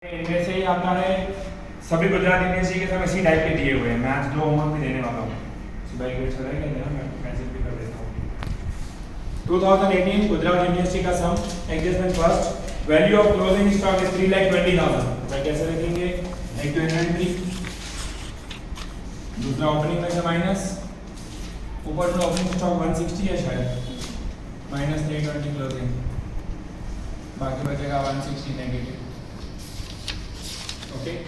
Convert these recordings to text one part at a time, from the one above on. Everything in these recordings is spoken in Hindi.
इनमें से ही आता है सभी गुजरात यूनिवर्सिटी के सब इसी टाइप के दिए हुए हैं। मैथ्स 2 होमवर्क भी देने वाला हूँ। सुबह ग्रेड चला गया ना, मैं मैसेज भी कर देता हूँ। 2018 गुजरात यूनिवर्सिटी का some adjustment first value of closing stock is 3,20,000। भाई कैसे लिखेंगे? एक तो इन्वेंटरी, दूसरा ओपनिंग में से माइनस, ऊपर में ओपनिंग स्टॉक 160 है शायद, माइनस 320 क्लोजिंग, बाकी बचेगा 160 negative. Okay.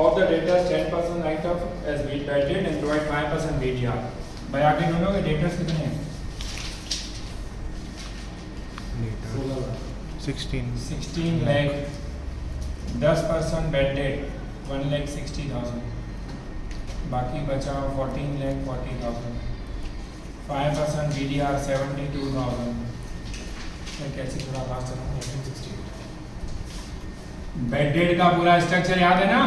Of the debtors 10% write off as bad debt and provide 5% BDR. भाई आगे दोनों के डेटर्स कितने हैं? 16 लाख, 10% bad debt 1,60,000, बाकी बचा 14 लाख 40,000, 5% BDR 72,000। मैं कैसे थोड़ा फास्ट चलाऊँ? बेड डेट का पूरा स्ट्रक्चर याद है ना?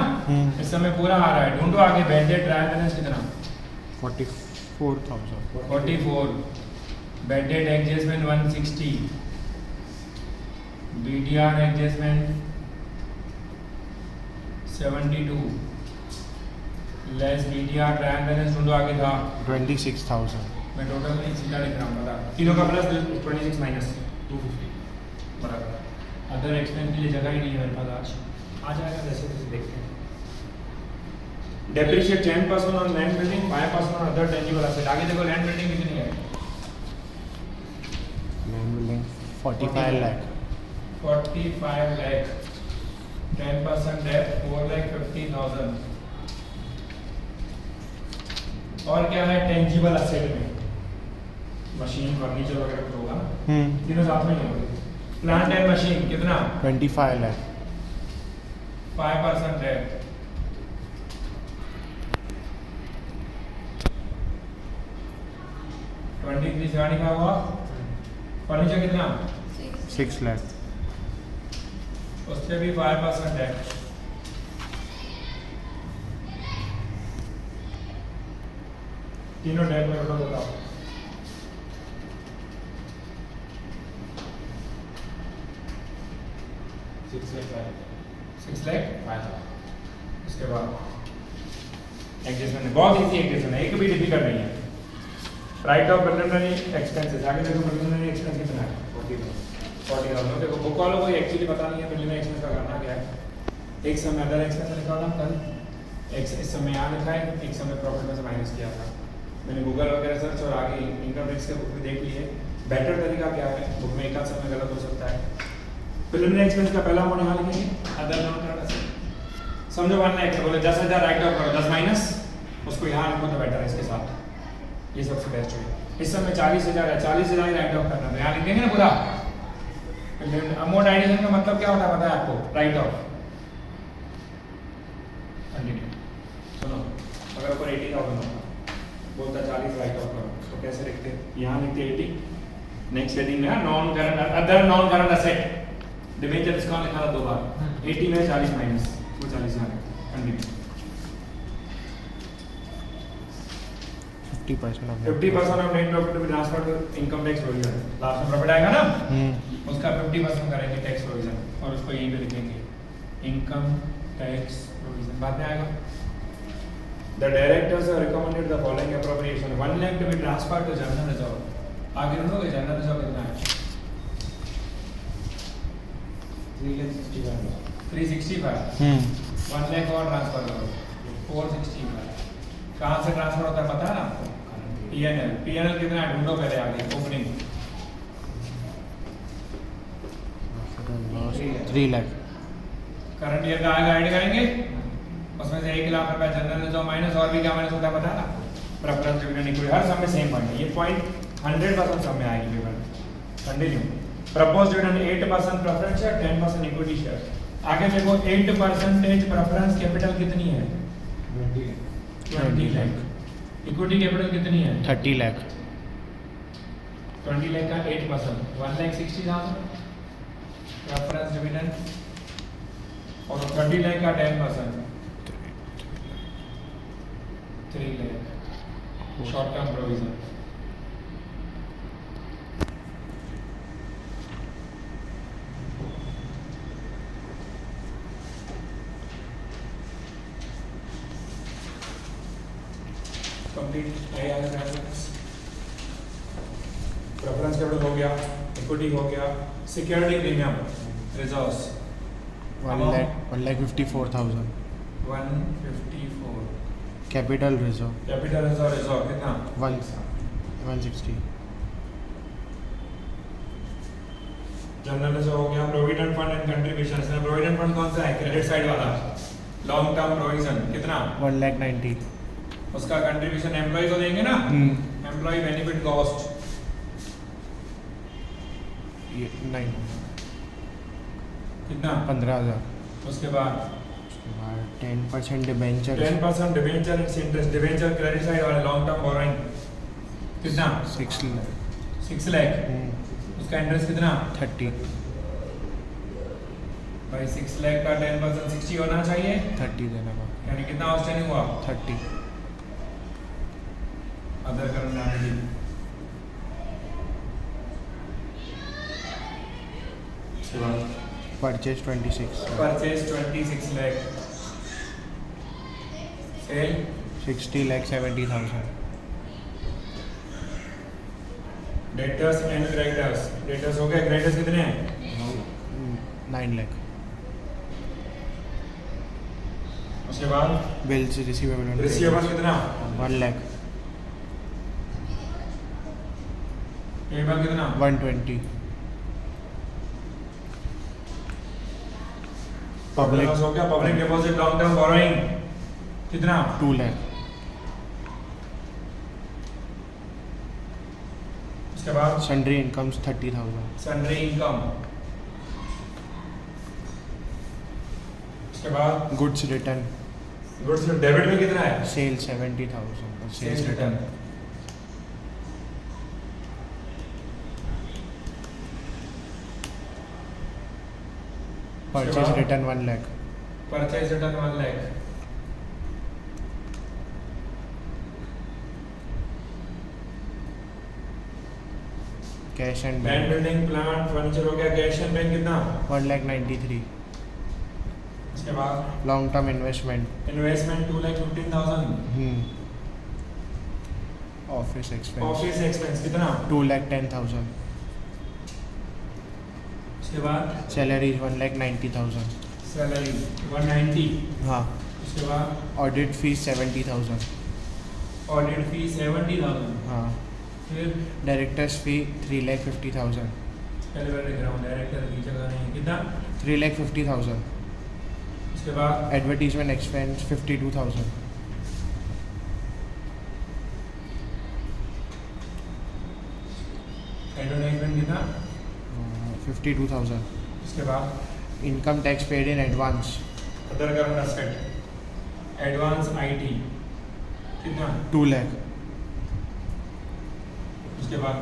इस समय पूरा आ रहा है, ढूंढो आगे। बेड डेट ट्रायल बैलेंस कितना? 44,000। 44। Bed date adjustment 160, BDR adjustment 72, less BDR trial balance ढूंढो आगे था 26,000। मैं टोटल नहीं सीधा लिख रहा हूँ, बता। तीनों का प्लस 26 माइनस 250 बराबर। अदर एक्सपेंस के लिए जगह ही नहीं है मेरे पास। आज आ जाएगा, जैसे जैसे देखते हैं। Depreciate 10% on land building, 5% on other tangible asset. आगे देखो लैंड बिल्डिंग कितनी है? Land building 45 lakh. 45 लाख, 10% डेट 4,50,000। और क्या है टेंजिबल एसेट में? मशीन, फर्नीचर वगैरह कुछ होगा ना? तीनों साथ में ही होंगे। प्लांट एंड मशीन कितना? 25 लाख। 5% है, 2375 हुआ। फर्नीचर कितना? 6 लाख। उससे भी 5% है। तीनों डेट में बताओ। 6 लाख 5,000। उसके बाद एडजस्टमेंट है, बहुत इजी एडजस्टमेंट है, एक भी डिफिकल्ट नहीं है। राइट ऑफ प्रिलिमिनरी एक्सपेंसेस, आगे देखो प्रिलिमिनरी एक्सपेंस कितना है? 40,000। देखो बुक वालों को एक्चुअली पता नहीं है प्रिलिमिनरी एक्सपेंस का करना क्या है। एक समय अदर एक्सपेंस लिखा था कल, इस समय यहाँ लिखा है, एक समय प्रॉफिट में से माइनस किया था। मैंने गूगल वगैरह सर्च और आगे इनकम टैक्स के बुक में देख लिए। बेटर तरीका क्या है, बुक में एक आध समय गलत हो सकता है। प्रिलिमिनरी एक्सपेंस का पहला अमाउंट यहाँ लिखेंगे, अदर नॉन करंट एसेट। समझो 1 लाख है, बोले 10,000 राइट ऑफ करो, 10 माइनस उसको यहाँ लिखो तो बेटर है इसके साथ, ये सबसे बेस्ट है। इस समय 40,000 है, 40,000 ही राइट ऑफ करना, तो यहाँ लिख देंगे ना पूरा। अमाउंट आइडेंटिफिकेशन का मतलब क्या होता है पता है आपको? Right of. कंटिन्यू सुनो, अगर ऊपर 80,000 होता बोलता 40 राइट ऑफ करो, तो कैसे लिखते? यहाँ लिखते 80, नेक्स्ट हेडिंग में non current other non current asset debenture discount लिखा था 2 बार। 80 में 40 माइनस वो 40 यहाँ है। Continue 50% of net profit to be transferred to income tax provision. Last में प्रॉफिट आएगा ना, उसका 50% करेंगे टैक्स प्रोविजन और उसको यहीं पे लिखेंगे इनकम टैक्स प्रोविजन, बाद में आएगा। The directors have recommended the following appropriation 1 lakh to be transferred to general reserve. आगे ढूंढोगे जनरल रिजर्व कितना है? 365। 1 लाख और ट्रांसफर करो, 465। कहाँ से ट्रांसफर होता है पता है ना आपको? पीएनएल। पीएनएल कितना है ढूंढो पहले, आगे ओपनिंग 3 लाख। करंट ईयर का आएगा, ऐड करेंगे उसमें से 1 लाख रुपए जनरल रिजर्व माइनस और भी क्या माइनस होता है पता है ना? Preference dividend equity. हर सब में सेम पॉइंट है, ये पॉइंट 100% सब में आएगी payment. Continue. Propose dividend 8% preference share, 10% equity share. आगे देखो 8% प्रेफरेंस कैपिटल कितनी है? 20 लाख। इक्विटी कैपिटल कितनी है? 30 लाख। 20 लाख का 8% 1,60,000 प्रेफरेंस डिविडेंड, और 30 लाख का 10% 3 lakh short term provision. Complete preference capital हो गया, इक्विटी हो गया, security premium, reserves 1,54,000. 154, Capital reserve capital reserve कितना? 160. जनरल रिजर्व हो गया, प्रोविडेंट फंड एंड कंट्रीब्यूशन. इसमें प्रोविडेंट फंड कौन सा है? क्रेडिट साइड वाला, लॉन्ग टर्म प्रोविजन कितना? 1,90,000. उसका कंट्रीब्यूशन एम्प्लॉय को देंगे ना, एम्प्लॉय बेनिफिट कॉस्ट 9. कितना? 15,000. उसके बाद 10% debenture 10% debenture interest, debenture credit side वाले लॉन्ग टर्म बोरोइंग कितना? 6 lakh. 6 लाख. उसका इंटरेस्ट कितना? 30. भाई 6 लाख का 10% 60 होना चाहिए, 30 देना होगा. यानी कितना आउटस्टैंडिंग हुआ? 30. Other current liability Purchase 26. Purchase 26 lakh, sale 60,70,000. Debtors and creditors. Debtors हो गए, क्रेडिटर्स कितने हैं? 9 lakh. उसके बाद Bills receivable and receivable payables. कितना? 1 lakh. पेबल कितना? 120. Public हो गया, public deposit long term borrowing कितना? 2 lakh. उसके बाद Sundry incomes 30,000. Sundry income. उसके बाद Goods return. गुड्स डेबिट में कितना है? Sales 70,000. और Sales Sales return. return. Purchase बाद? return 1 lakh. Purchase return 1 lakh. Cash and land bank building plant furniture हो गया, कैश एंड बैंक कितना? 1,93,000. उसके बाद Long term investment. Investment 2,15,000. Office expense office expense कितना? 2,10,000. उसके बाद Salaries 1,90,000. सैलरी 190. हाँ. उसके बाद Audit fees 70,000. ऑडिट फी 70,000. हाँ. फिर Directors fee 3,50,000. पहले बार लिख रहा हूँ, डायरेक्टर की जगह नहीं कितना? 3,50,000. उसके बाद Advertisement expense 52,000. एडवर्टाइजमेंट कितना? 52,000. उसके बाद Income tax paid in advance other current asset, advance IT कितना? 2 lakh. उसके बाद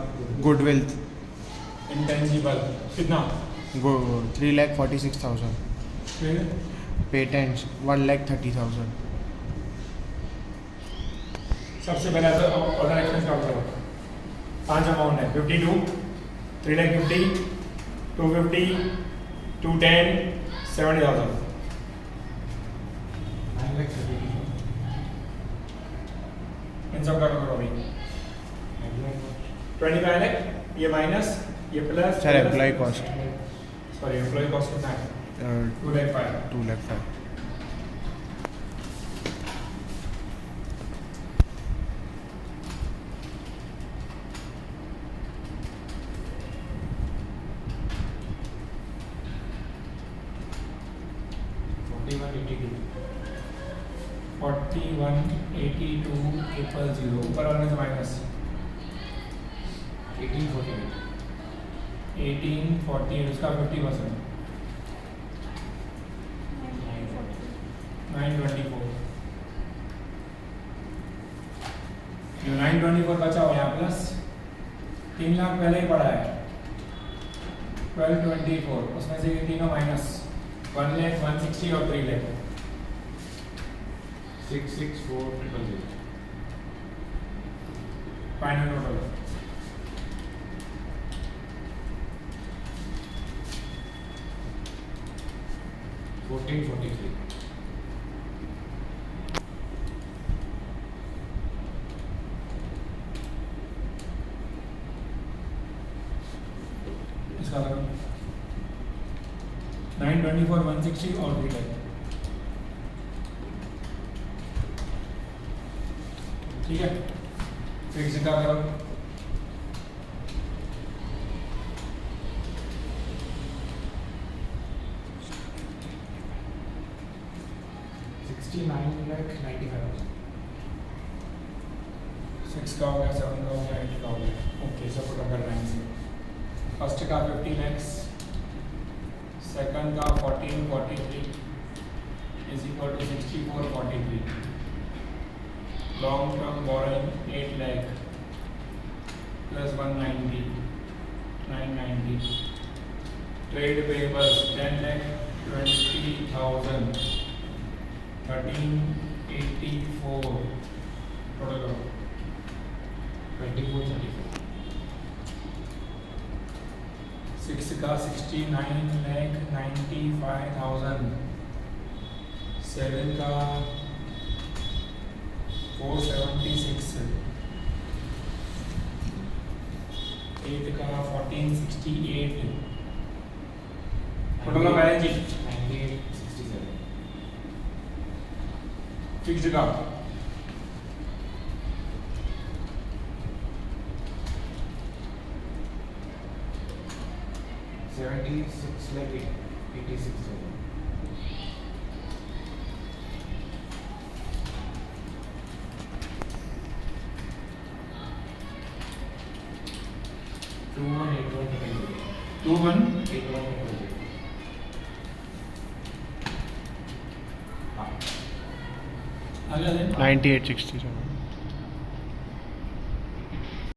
Goodwill इंटेंजिबल कितना? 3,46,000. फिर Patents 1,30,000. सबसे पहले तो ऑर्डर एक्सपेंस का करो. 5 अमाउंट है, 52, 3,50,000, 250, 210, 70,000. इन सब का करो अभी. 25 लाख, ये माइनस, ये plus. Sir, employee cost. Sorry, employee cost कितना है? 2,05,000. 2 lakh 5. $41,82,000 ऊपर वाले से माइनस 1848 उसका 50%, 924. जो 924 बचा हो यहाँ प्लस 3 लाख पहले ही पड़ा है, 1224 उसमें से ये तीनों माइनस 1 लाख, 160 और 3 लाख. 664,000. Final total 1443. 24 160 और 3 लाख। ठीक है, फिक्स का करो। सिक्स का हो गया, 7 का हो गया, 8 का हो गया। ओके, सब पुट कर रहे हैं। फर्स्ट का 50 लैक्स, सेकंड का 1443 is equal to 6443। Long term borrowing 8 lakh plus 190 990। Trade payables 10 lakh 20,000 1384। Total 2434. 6 का 69 लाख 95,000। 7 का 476। 8 का 1468। टोटल का बैलेंस शीट 9867. फिक्स्ड का 76 lakh 86,000. Two one eight one triple zero. 21 8100. हाँ. आगे आ जाए। 9867.